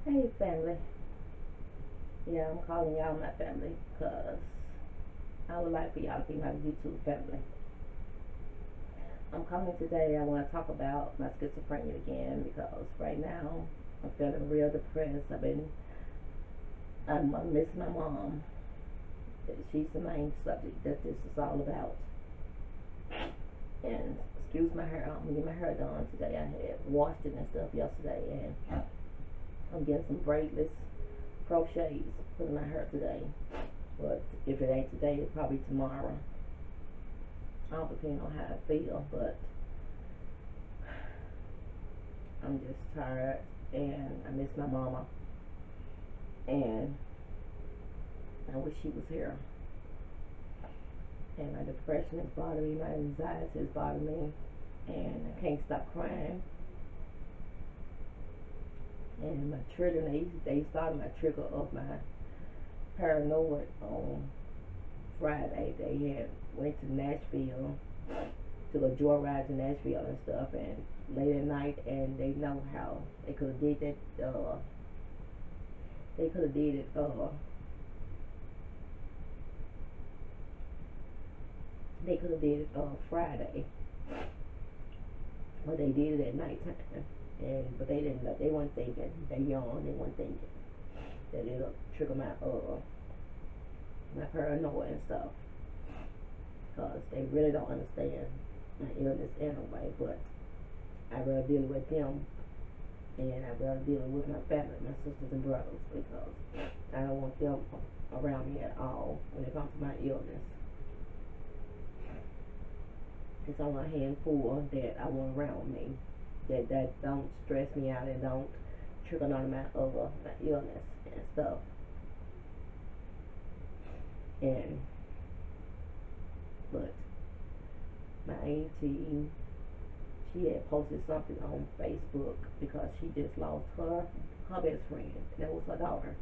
Hey family, yeah, I'm calling y'all my family because I would like for y'all to be my YouTube family. I'm calling today. I want to talk about my schizophrenia again because right now I'm feeling real depressed. I miss my mom. She's the main subject that this is all about. And excuse my hair, I'm gonna get my hair done today. I had washed it and stuff yesterday, and I'm getting some braidless crochets put in my hair today. But if it ain't today, it's probably tomorrow. All depends on how I feel, but I'm just tired and I miss my mama and I wish she was here. And my depression is bothering me, my anxiety is bothering me, and I can't stop crying. And my trigger, they started my trigger of my paranoid on Friday. They had went to Nashville, took a joyride to Nashville and stuff, and late at night, and they know how they could have did that. They could have did it. They could have did it Friday, but they did it at nighttime. And but they didn't know. They weren't thinking. They young. They weren't thinking that it'll trigger my paranoia and stuff. Cause they really don't understand my illness anyway. But I rather deal with them, and I rather deal with my family, my sisters and brothers, because I don't want them around me at all when it comes to my illness. It's only a handful that I want around me that don't stress me out and don't trigger none of my illness and stuff. And but my auntie, she had posted something on Facebook because she just lost her best friend. And that was her daughter,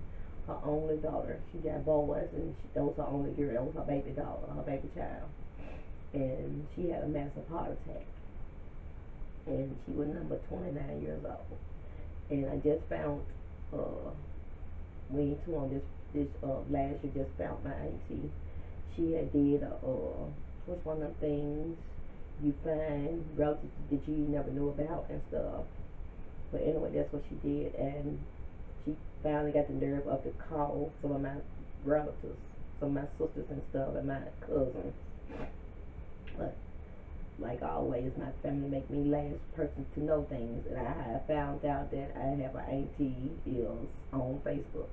her only daughter. She got boys, and that was her only girl. That was her baby daughter, her baby child. And she had a massive heart attack, and she was number 29 years old. And I just found uh, we too on this last year just found my auntie. She had did what's one of them things you find relatives that you never knew about and stuff. But anyway, that's what she did, and she finally got the nerve up to call some of my relatives, some of my sisters and stuff, and my cousins. But like always, my family make me last person to know things, and I found out that I have an auntie is on Facebook.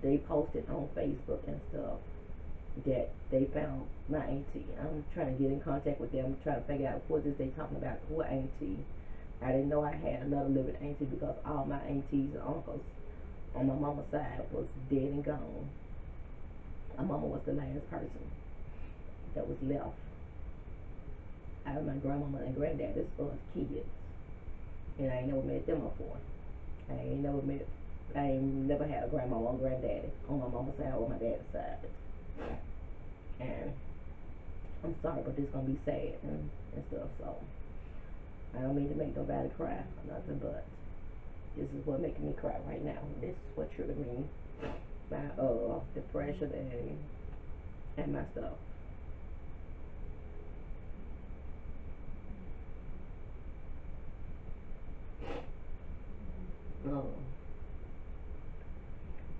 They posted on Facebook and stuff that they found my auntie. I'm trying to get in contact with them, trying to figure out what is they talking about, what auntie. I didn't know I had another living auntie because all my aunties and uncles on my mama's side was dead and gone. My mama was the last person that was left out of my grandmama and granddaddy's kids, and I ain't never met them before. I ain't never had a grandma or granddaddy on my mama's side or my dad's side. And I'm sorry, but this gonna be sad and stuff. So I don't mean to make nobody cry or nothing, but this is what making me cry right now. This is what triggered me, my depression and my stuff. Um,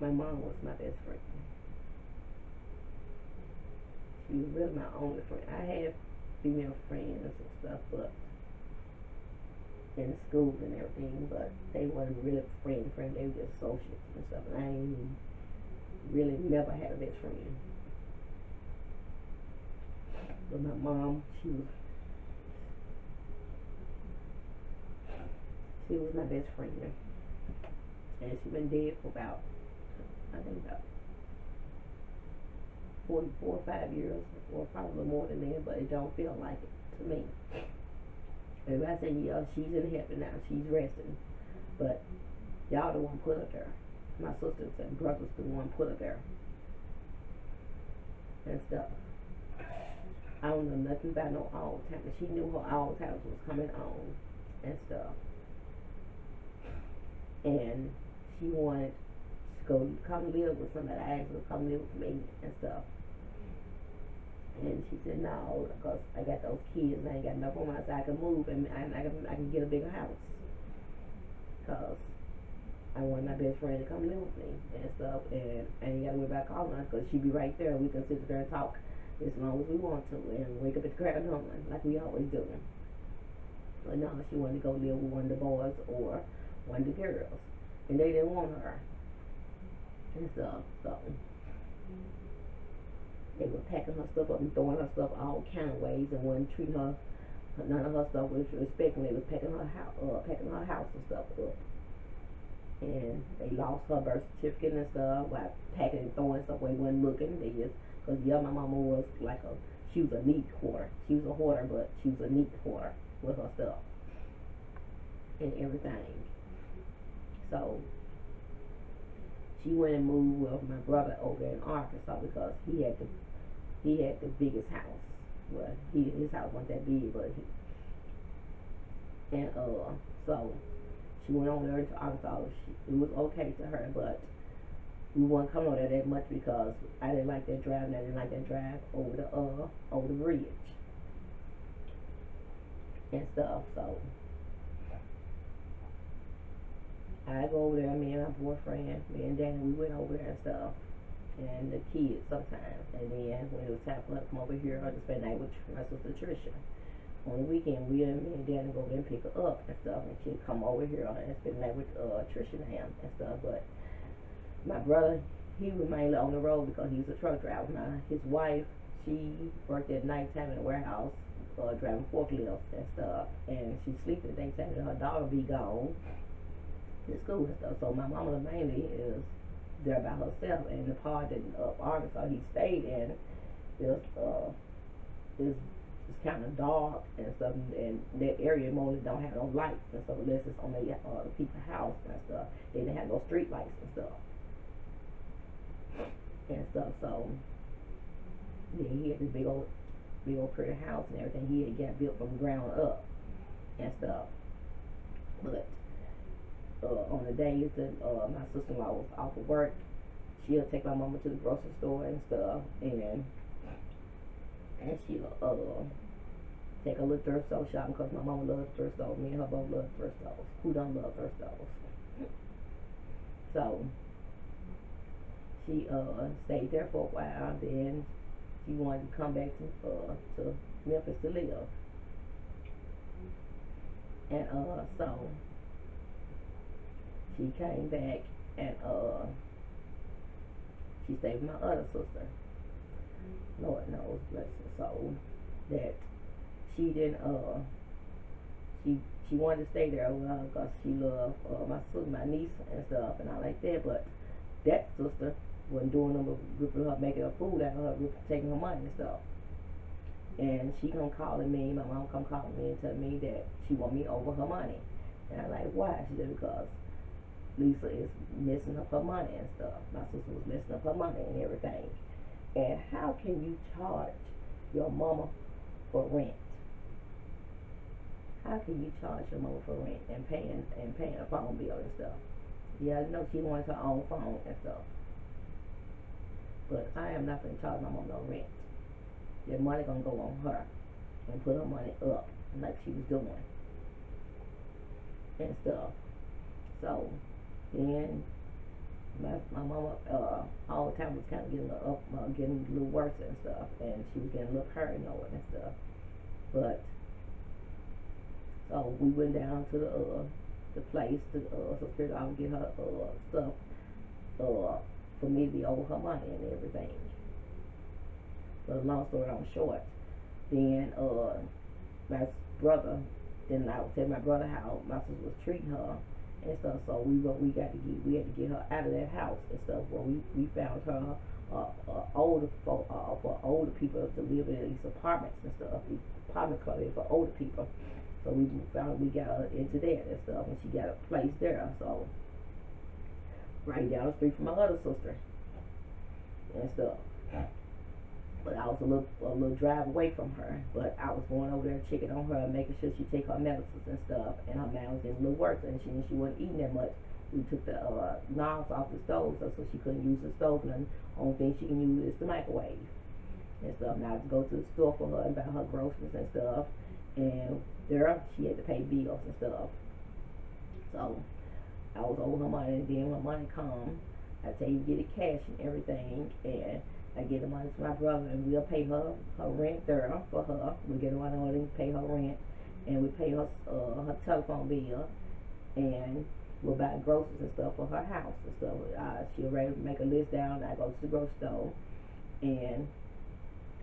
my mom was my best friend. She was really my only friend. I had female friends and stuff, but in school and everything, but they weren't really friend. They were just associates and stuff. And I ain't really never had a best friend. But my mom, she was my best friend, and she been dead for about I think about 4 or 5 years, or probably more than that. But it don't feel like it to me. Everybody say yeah, she's in heaven now, she's resting, but y'all the one put her there. My sisters and brothers the one put her there and stuff. I don't know nothing about no Alzheimer's. She knew her Alzheimer's was coming on and stuff. and she wanted to go come live with somebody. I asked her to come live with me and stuff. And she said, no, because I got those kids and I ain't got enough room. I said, I can move and I can get a bigger house. Because I want my best friend to come live with me and stuff. And I ain't got to worry about calling her because she be right there. We can sit there and talk as long as we want to and wake up at the crack of dawn like we always do. But no, she wanted to go live with one of the boys or one of the girls. And they didn't want her and stuff. So they were packing her stuff up and throwing her stuff all kind of ways and wouldn't treat her. None of her stuff was respecting. They was packing her house and stuff up. And they lost her birth certificate and stuff by packing and throwing stuff away, wasn't looking. They just, cause yeah, my mama was like she was a neat hoarder. She was a hoarder, but she was a neat hoarder with her stuff and everything. So she went and moved with my brother over in Arkansas because he had the biggest house. Well, his house wasn't that big, but so she went over there to Arkansas. It was okay to her, but we weren't coming over there that much because I didn't like that drive, and I didn't like that drive over the bridge and stuff. So I go over there, me and my boyfriend, me and Danny, we went over there and stuff, and the kids sometimes. And then when it was time for her to come over here, I just spend the night with my sister Trisha. On the weekend, me and Danny go over there and pick her up and stuff, and she'd come over here and spend the night with Trisha and stuff. But my brother, he was mainly on the road because he was a truck driver. Now, his wife, she worked at nighttime in a warehouse, driving forklifts and stuff, and she sleeps at daytime, and her daughter be gone to school and stuff. So my mama mainly is there by herself, and the part that Arkansas he stayed in is it's kind of dark and stuff, and that area mostly don't have no lights and stuff unless it's on the people's house and stuff. They didn't have no street lights and stuff. So yeah, he had this big old pretty house and everything. He had got built from the ground up and stuff. But on the days that my sister-in-law was off of work, she'll take my mama to the grocery store and stuff, and she'll take a little thrift store shopping because my mama loves thrift stores. Me and her both love thrift stores. Who don't love thrift stores? So she stayed there for a while. Then she wanted to come back to Memphis to live, and so she came back and she stayed with my other sister. Lord knows, bless her soul, that she didn't she she wanted to stay there with her because she loved my sister, my niece and stuff and all like that. But that sister wasn't doing them but ripping her, making her food out of her, taking her money and stuff. And she come calling me, my mom come calling me and tell me that she want me over her money. And I'm like, why? She said, because Lisa is messing up her money and stuff. My sister was messing up her money and everything. And how can you charge your mama for rent? How can you charge your mama for rent and paying a phone bill and stuff? Yeah, I know she wants her own phone and stuff. But I am not gonna charge my mama no rent. That money gonna go on her and put her money up like she was doing and stuff. So then my mama all the time was kind of getting a little worse and stuff, and she was getting a little paranoid and stuff. But so we went down to the place to so Spirit I would get her stuff for me to be over her money and everything. But long story on short, then my brother, then I would tell my brother how my sister was treating her and stuff. So we had to get her out of that house and stuff. Well, we found her for older people to live in these apartments and stuff. These apartments are for older people. So we got her into that and stuff, and she got a place there. So right down the street from my other sister and stuff. But I was a little drive away from her. But I was going over there checking on her, making sure she take her medicines and stuff. And her mind was getting a little worse, and she wasn't eating that much. we took the knobs off the stove, so she couldn't use the stove. And the only thing she can use is the microwave and stuff. Now to go to the store for her and buy her groceries and stuff, and there she had to pay bills and stuff. So I was over her money, and then when money come, I tell you get it cash and everything, and I get the money to my brother, and we'll pay her rent there for her. We get the money and pay her rent, and we pay her telephone bill, and we'll buy groceries and stuff for her house and stuff. She'll ready to make a list down. I go to the grocery store, and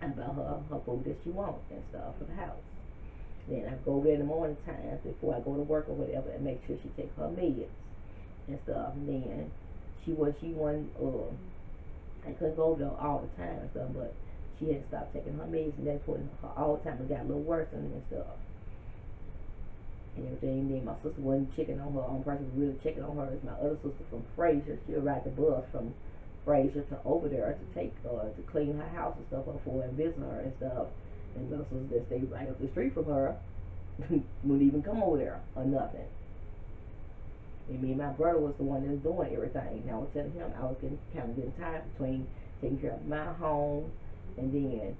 I buy her food that she wants and stuff for the house. Then I go over in the morning time before I go to work or whatever, and make sure she take her meds and stuff. And then she wasn't I couldn't go over there all the time and stuff, but she had stopped taking her meds, and that's when her all the time it got a little worse and stuff. And everything. Then my sister wasn't checking on her. The only person really checking on her is my other sister from Fraser. She'll ride the bus from Fraser to over there to take to clean her house and stuff up for her and visit her and stuff. And the sisters that stayed right up the street from her wouldn't even come over there or nothing. And me and my brother was the one that was doing everything. And I was telling him I was kind of getting tired between taking care of my home and then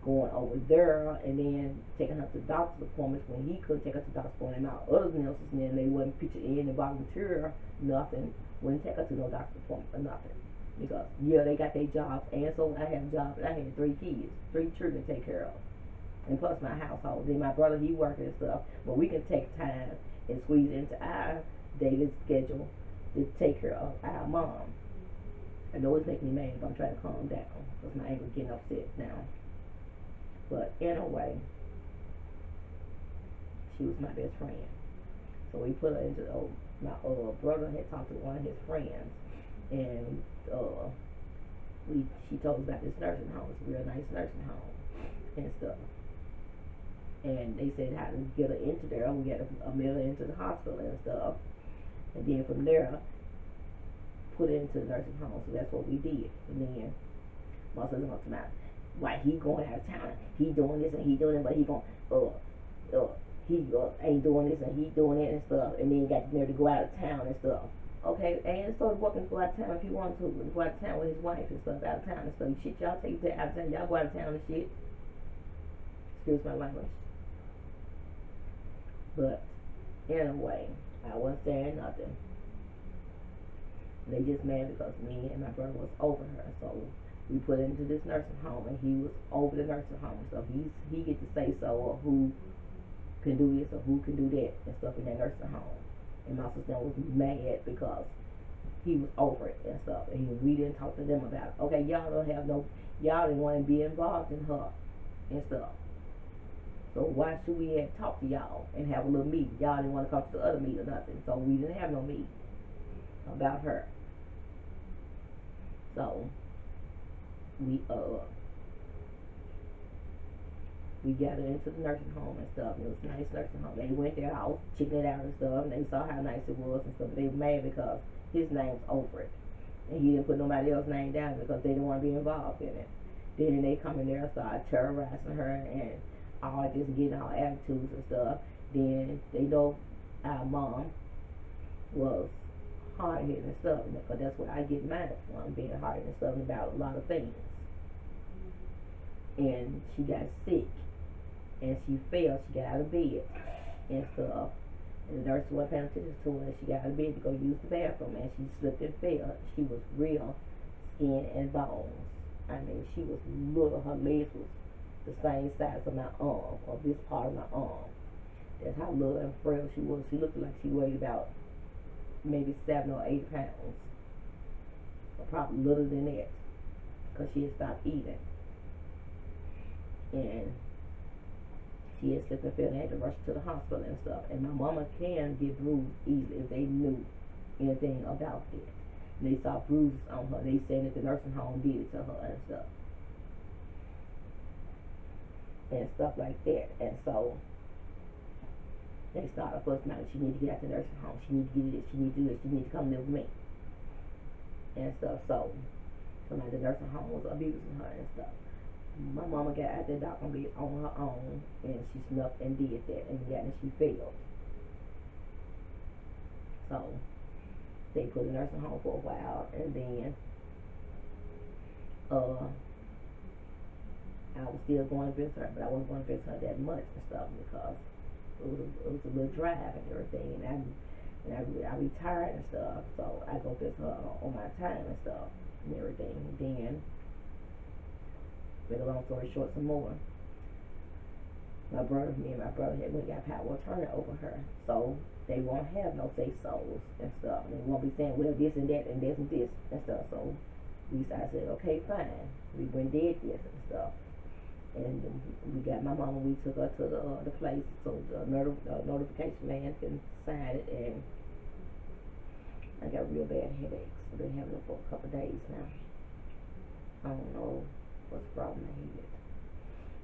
going over there and then taking her to doctor's appointments when he couldn't take her to doctor's appointment. And our other nurses, and then they wouldn't picture in the volunteer, nothing, wouldn't take her to no doctor's appointment or nothing. Because, yeah, they got their jobs, and so I had a job, and I had 3 kids, 3 children to take care of. And plus my household. Then my brother, he working and stuff, but we can take time and squeeze into our daily schedule to take care of our mom. I know it's making me mad, but I'm trying to calm down because my anger's getting upset now. But anyway, she was my best friend. So we put her into my brother had talked to one of his friends, and she told us about this nursing home. It's a real nice nursing home and stuff. And they said how to get her into there. We got a mail into the hospital and stuff, and then from there put her into the nursing home. So that's what we did. And then my sister went to my, why he going out of town? He doing this and he doing it, but he going he ain't doing this and he doing it and stuff. And then he got the nerve to go out of town and stuff. Okay, and started working go out of town if he wanted to. Go out of town with his wife and stuff, out of town and stuff. Shit, y'all take that out of town. Y'all go out of town and shit. Excuse my language. But anyway, I wasn't saying nothing. They just mad because me and my brother was over her. So we put her into this nursing home, and he was over the nursing home. So he get to say so, or who can do this or who can do that and stuff in that nursing home. And my sister was mad because he was over it and stuff, and we didn't talk to them about it. Okay, y'all didn't want to be involved in her and stuff. So why should we have talked to y'all and have a little meeting? Y'all didn't want to talk to the other meeting or nothing, so we didn't have no meeting about her. So we got her into the nursing home and stuff. It was a nice nursing home. They went there, I was checking it out and stuff, and they saw how nice it was and stuff. But they were mad because his name's over it, and he didn't put nobody else's name down because they didn't want to be involved in it. Then they come in there and start terrorizing her and all this, getting all attitudes and stuff. Then they know our mom was hard-headed and stuff, because that's what I get mad from, being hard-headed and stuff about a lot of things. And she got sick, and she fell. She got out of bed and stuff. And the nurse wasn't paying attention to her, and she got out of bed to go use the bathroom, and she slipped and fell. She was real skin and bones. I mean, she was little. Her legs was the same size of my arm, or this part of my arm. That's how little and frail she was. She looked like she weighed about maybe 7 or 8 pounds, or probably little than that, because she had stopped eating. And she had slipped and fell and had to rush to the hospital and stuff. And my mama can get bruised easily if they knew anything about it. And they saw bruises on her. They said that the nursing home did it to her and stuff. And stuff like that. And so they started fussing out. She need to get out the nursing home. She need to get this. She need to do this. She need to come live with me. And stuff. So somebody at the nursing home was abusing her and stuff. My mama got out that doctor bed on her own, and she snuck and did that, and she failed. So They put her in nursing home for a while, and then uh, I was still going to visit her, but I wasn't going to visit her that much and stuff because it was a little drive and everything, and I retired and stuff, so I go visit her on my time and stuff and everything. And then, make a long story short, some more. Me and my brother had went got power of attorney over her, so they won't have no say souls and stuff. And they won't be saying, well, this and that and this and this and stuff. So I said, okay, fine. We went did this and stuff. And we got my mama. We took her to the place so the notification man can sign it. And I got real bad headaches. I've been having them for a couple of days now. I don't know what's the problem I had.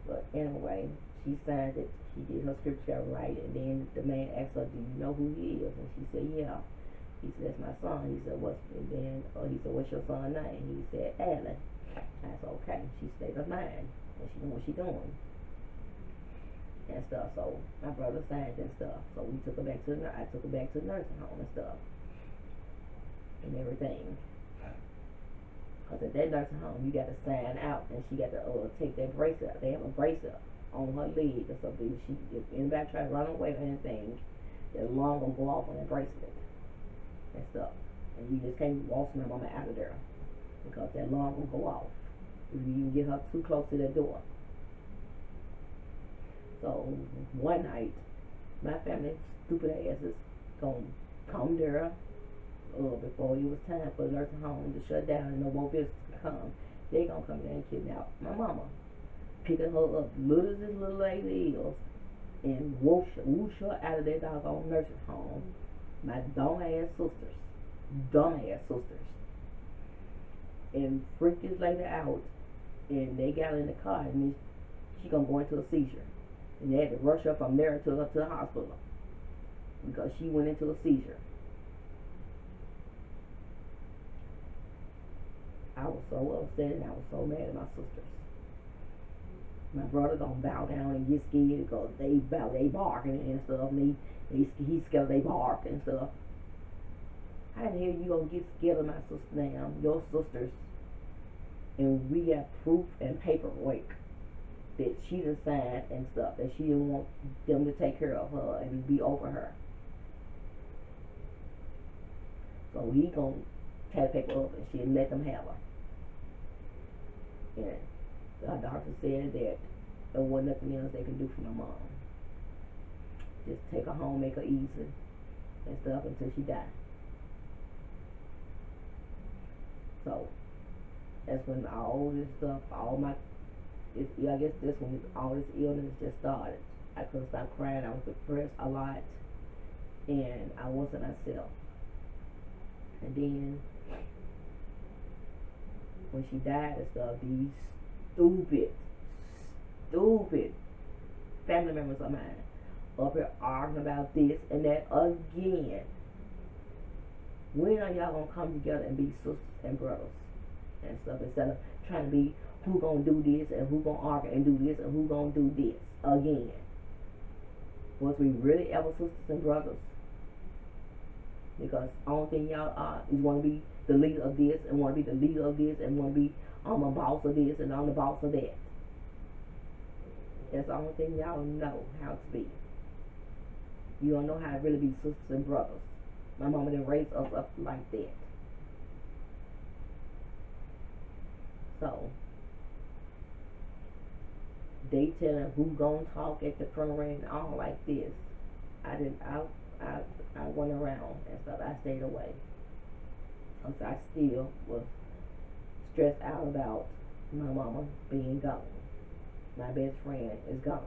But anyway, she signed it. She did her scripture right, and then the man asked her, "Do you know who he is?" And she said, "Yeah." He said, "That's my son." He said, "What's?" And then he said, "What's your son's name?" He said, "Alan." I said, "Okay." She stayed of mind, and she knew what she doing and stuff. So my brother signed and stuff. So we took her back to I took her back to the nursing home and stuff and everything. Cause at that nursing home, you got to sign out, and she got to take that bracelet out. They have a bracelet on her leg or something. If anybody try to run away or anything, the alarm gonna go off on that bracelet and stuff. And you just can't walk my mama out of there because that alarm gonna go off if you can get her too close to the door. So one night, my family stupid asses gonna come there before it was time for the nursing home to shut down and no more visitors to come. They gonna come there and kidnap my mama, picking her up little as this little lady is, and whoosh her out of that doggone nursing home. My dumb ass sisters, and freaked this lady out, and they got in the car, and she gonna go into a seizure, and they had to rush her from there to the hospital because she went into a seizure. I was so upset and I was so mad at my sisters. My brother don't bow down and get scared because they barking and stuff, and he's scared they bark and stuff. How the hell you gonna get scared of my sister now, your sisters, and we got proof and paperwork that she done signed and stuff, that she didn't want them to take care of her and be over her. So he gonna tie the paper up and she let them have her. And the doctor said that there wasn't nothing else they can do for my mom. Just take her home, make her easy and stuff until she died. So that's when all this stuff, I guess this when all this illness just started. I couldn't stop crying. I was depressed a lot, and I wasn't myself. And then when she died and stuff, these stupid family members of mine up here arguing about this and that again. When are y'all gonna come together and be sisters and brothers and stuff instead of trying to be who gonna do this and who gonna argue and do this and who gonna do this again? Was we really ever sisters and brothers? Because only thing y'all are is want to be the leader of this and want to be the leader of this and want to be I'm a boss of this and I'm the boss of that. That's the only thing y'all know how to be. You don't know how to really be sisters and brothers. My mama didn't raise us up like that. So they telling who gonna talk at the funeral and all like this. I didn't. I went around and stuff. I stayed away because I still was stressed out about my mama being gone. My best friend is gone.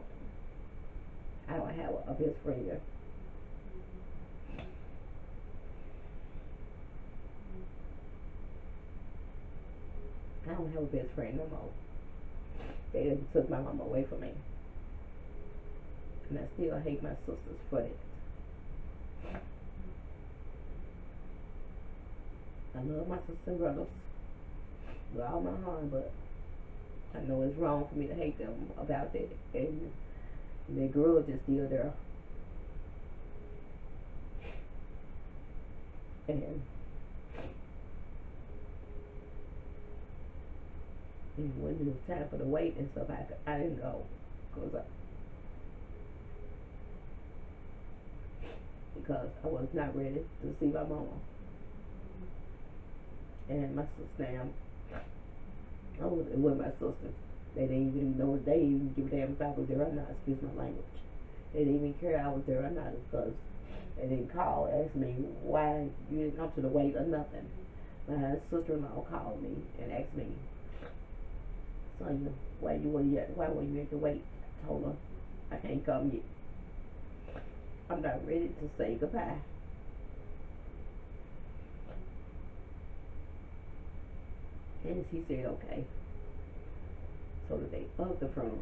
I don't have a best friend. I don't have a best friend no more. They took my mama away from me. And I still hate my sisters for that. I love my sisters and brothers with all my heart, but I know it's wrong for me to hate them about that. And their grudge is still there. And And when it was time for the wait and stuff, I didn't go because I was not ready to see my mama and my sister. Now, it wasn't my sister. They didn't even know. They didn't even give a damn if I was there or not. Excuse my language. They didn't even care I was there or not because they didn't call, ask me why you didn't come to the wait or nothing. My sister-in-law called me and asked me, Sonya, why were you at the wait? I told her I can't come yet. I'm not ready to say goodbye. And she said, okay. So the day of the funeral,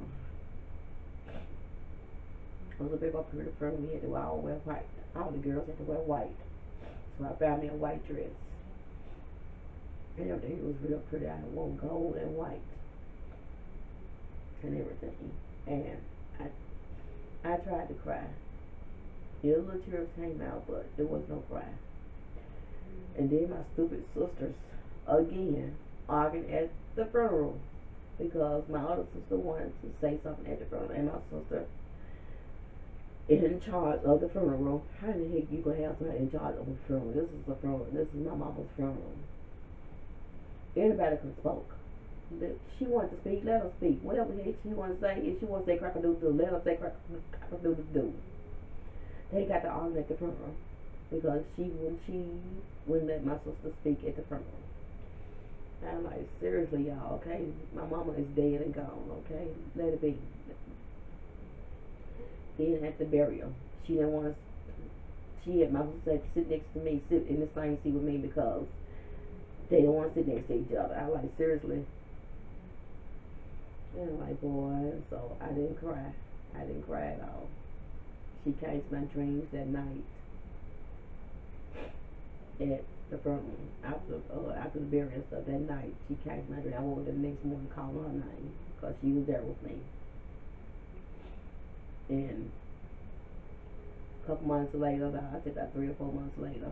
I was a big up here. The funeral, we had to all wear white. All the girls had to wear white. So I found me a white dress. And everything, it was real pretty. I wore gold and white and everything. And I tried to cry. The little tears came out, but there was no cry. And then my stupid sisters, again, arguing at the funeral because my other sister wanted to say something at the funeral, and my sister is in charge of the funeral. How the heck you gonna have somebody in charge of a funeral? This is a funeral. This is my mama's funeral. Anybody can spoke. She wants to speak, let her speak. Whatever the heck she wants to say, if she wants to say crack-a-doodle-doo, let her say crack-a-doodle-doo. They got to argue at the funeral because she wouldn't let my sister speak at the funeral. I'm like, seriously, y'all, okay? My mama is dead and gone, okay? Let it be. Then at the burial, she didn't want to. She had my sister sit next to me, sit in the same seat with me because they don't want to sit next to each other. I like, seriously. And I'm like, boy, so I didn't cry. I didn't cry at all. She came to my dreams that night at the funeral after the burial and stuff. That night, she came to my dream. I woke up the next morning calling her name because she was there with me. And a couple months later, I think about 3 or 4 months later,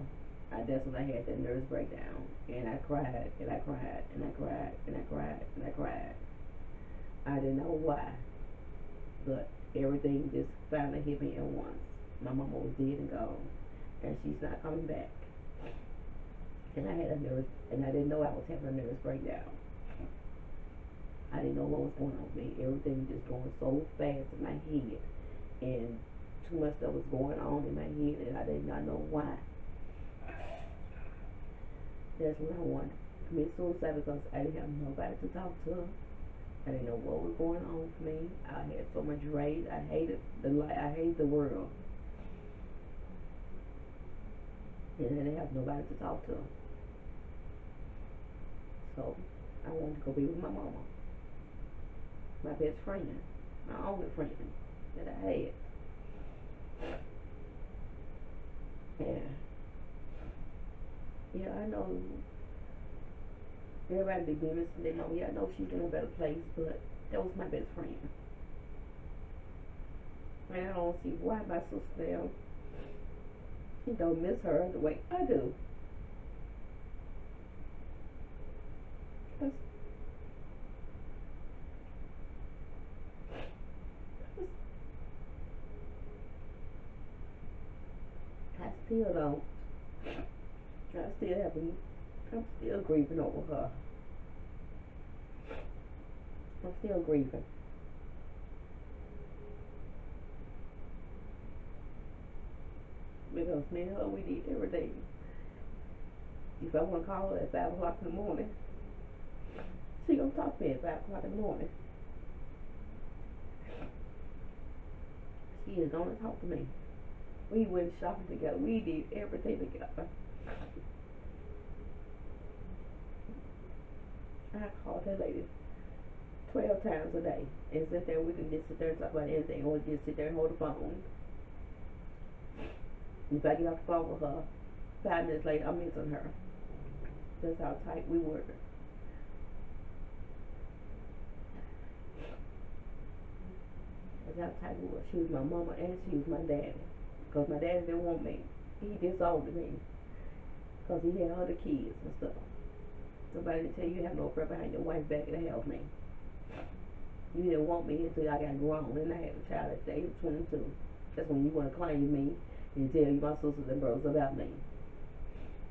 that's when I had that nervous breakdown. And I cried, and I cried, and I cried, and I cried, and I cried. I didn't know why, but everything just finally hit me at once. My mama was dead and gone, and she's not coming back. And I had a nervous, and I didn't know I was having a nervous breakdown. I didn't know what was going on with me. Everything was just going so fast in my head, and too much stuff was going on in my head, and I did not know why. That's when I wanted to commit suicide because I didn't have nobody to talk to. I didn't know what was going on for me. I had so much rage. I hated the life. I hated the world, and I didn't have nobody to talk to. So I wanted to go be with my mama, my best friend, my only friend that I had. And yeah, I know everybody be missing their mama. Yeah, I know she's in a better place, but that was my best friend. And I don't see why my sister now don't miss her the way I do. Cause I still don't. I still haven't. I'm still grieving over her. I'm still grieving because me and her we did everything. If I want to call her at 5 o'clock in the morning, she gonna talk to me at 5 o'clock in the morning. She is gonna talk to me. We went shopping together. We did everything together. I called that lady 12 times a day and sit there. We can just sit there and talk about anything, or just sit there and hold the phone. If I get off the phone with her, 5 minutes later, I'm missing her. That's how tight we were. That's how tight we were. She was my mama and she was my daddy. Because my daddy didn't want me. He disowned me. Because he had other kids and stuff. Nobody didn't tell you have no prayer behind your wife's back in the house, man. You didn't want me until I got grown and I had a child at the age of 22. That's when you want to claim me and tell you my sisters and brothers about me.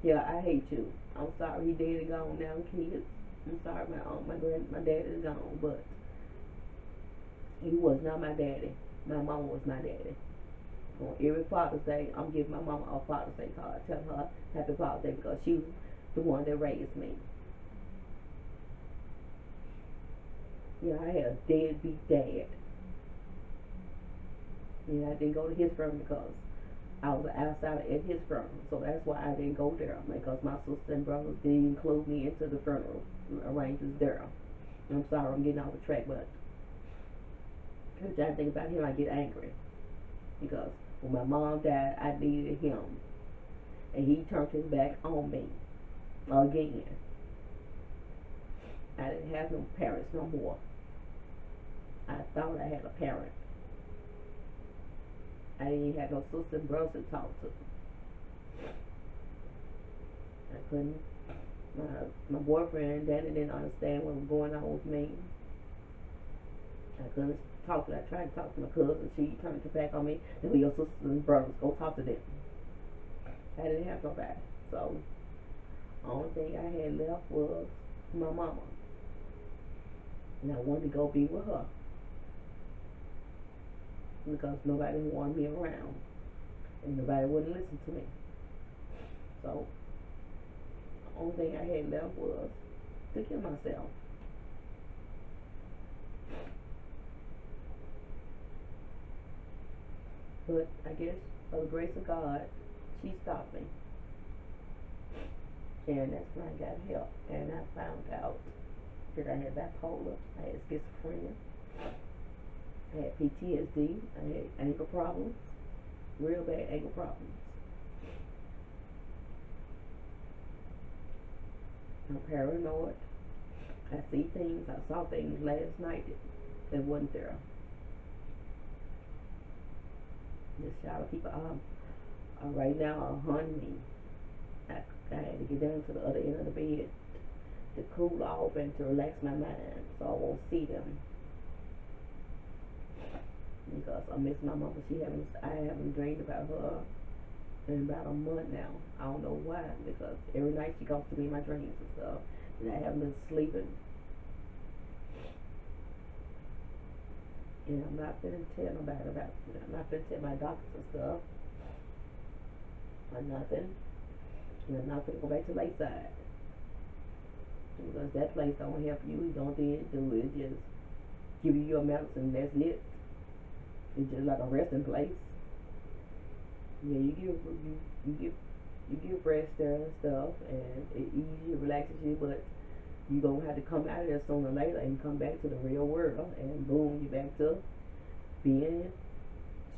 Yeah, I hate you. I'm sorry he dead and gone now, kids. I'm sorry my dad is gone, but he was not my daddy. My mama was my daddy. On every Father's Day, I'm giving my mama a Father's Day card, telling her Happy Father's Day because she was the one that raised me. Yeah, I had a deadbeat dad. Yeah, I didn't go to his funeral because I was an outsider at his funeral, so that's why I didn't go there because my sisters and brothers didn't include me into the funeral arrangements there. I'm sorry, I'm getting off the track, but every time I think about him, I get angry because when my mom died, I needed him, and he turned his back on me again. I didn't have no parents no more. I thought I had a parent. I didn't even have no sister and brothers to talk to. I couldn't. My boyfriend, Danny, didn't understand what was going on with me. I couldn't talk to her. I tried to talk to my cousin. She turned her back on me. Then your sisters and brothers, go talk to them. I didn't have nobody. So, the only thing I had left was my mama. And I wanted to go be with her. Because nobody wanted me around. And nobody wouldn't listen to me. So, the only thing I had left was to kill myself. But I guess, by the grace of God, she stopped me. And that's when I got help. And I found out that I had bipolar, I had schizophrenia, I had PTSD, I had anger problems, real bad anger problems. I'm paranoid. I see things. I saw things last night that wasn't there. This shadow people are right now are hunting me. I had to get down to the other end of the bed to cool off and to relax my mind so I won't see them. Because I miss my mama. I haven't dreamed about her in about a month now. I don't know why, because every night she comes to me in my dreams and stuff, and I haven't been sleeping. And I'm not gonna tell nobody about it. I'm not gonna tell my doctors and stuff or nothing. And I'm not gonna go back to Lakeside because that place don't help you. It don't do it. Just give you your medicine. That's it. It's just like a resting place. Yeah, you give rest there and stuff, and it eases you, relaxes you, but you gonna have to come out of there sooner or later and come back to the real world, and boom, you back to being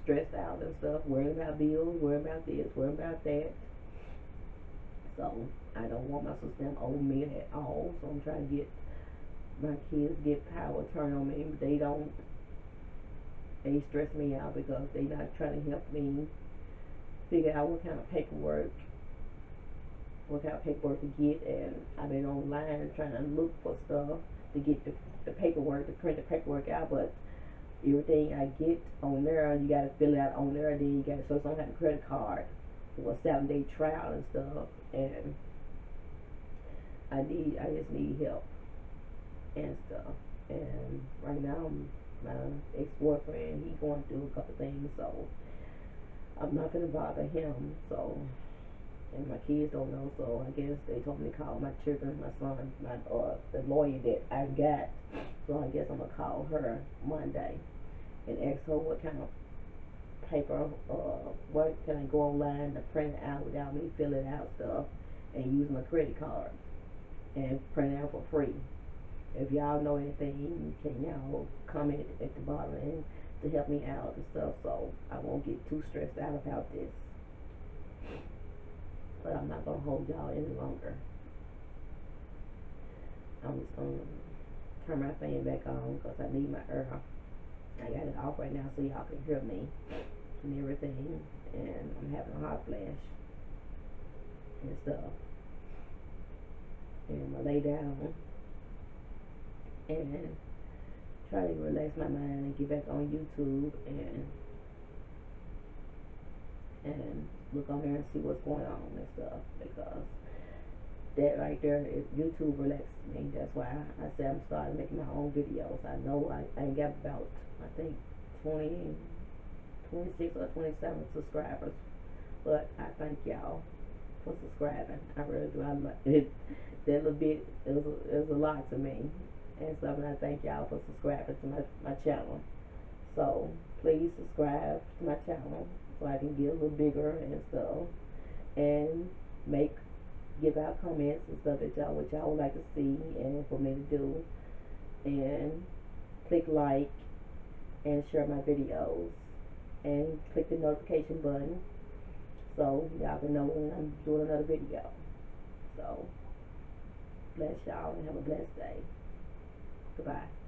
stressed out and stuff, worrying about bills, worrying about this, worrying about that. So I don't want my sister to owe me at all. So I'm trying to get my kids get power turn on me, but they don't. They stress me out because they not trying to help me figure out what kind of paperwork to get, and I've been online trying to look for stuff to get the paperwork, to print the paperwork out, but everything I get on there, you gotta fill it out on there, then you gotta, so it's on have a credit card for a 7-day trial and stuff, and I just need help and stuff, and right now, my ex-boyfriend, he going through a couple things, so I'm not gonna bother him, so, and my kids don't know, so I guess they told me to call my children, my son, the lawyer that I got, so I guess I'm gonna call her Monday and ask her what kind of paper, what can I go online to print it out without me filling out stuff and use my credit card and print it out for free. If y'all know anything, can y'all comment at the bottom and to help me out and stuff so I won't get too stressed out about this. But I'm not gonna hold y'all any longer. I'm just gonna turn my fan back on because I need my air. I got it off right now so y'all can hear me and everything, and I'm having a hot flash and stuff, and I lay down and try to relax my mind and get back on YouTube and look on there and see what's going on and stuff, because that right there, YouTube relaxes me. That's why I said I'm starting making my own videos. I know I got about, I think, 20, 26 or 27 subscribers, but I thank y'all for subscribing. I really do. I like it. That little bit is a lot to me and stuff, and I thank y'all for subscribing to my channel. So please subscribe to my channel so I can get a little bigger and stuff, and make give out comments and stuff that y'all what y'all would like to see and for me to do, and click like and share my videos and click the notification button so y'all can know when I'm doing another video. So bless y'all and have a blessed day. Goodbye.